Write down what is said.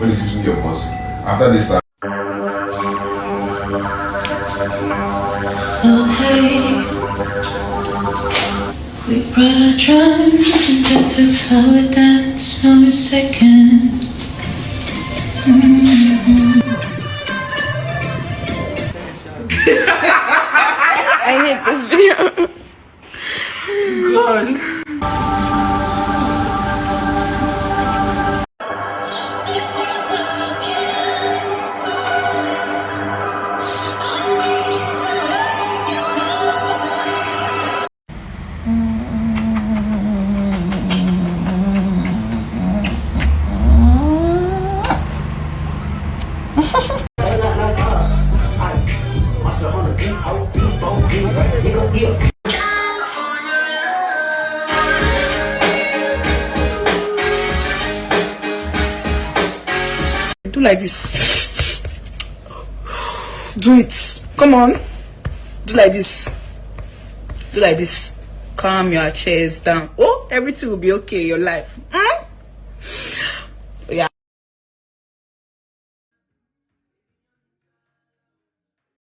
me see your boss. After this time. So hey, we brought our drums and this is how we dance, no second. I hate this video. God. Do like this. Do it. Come on. Do like this. Do like this. Calm your chest down. Oh, everything will be okay in your life.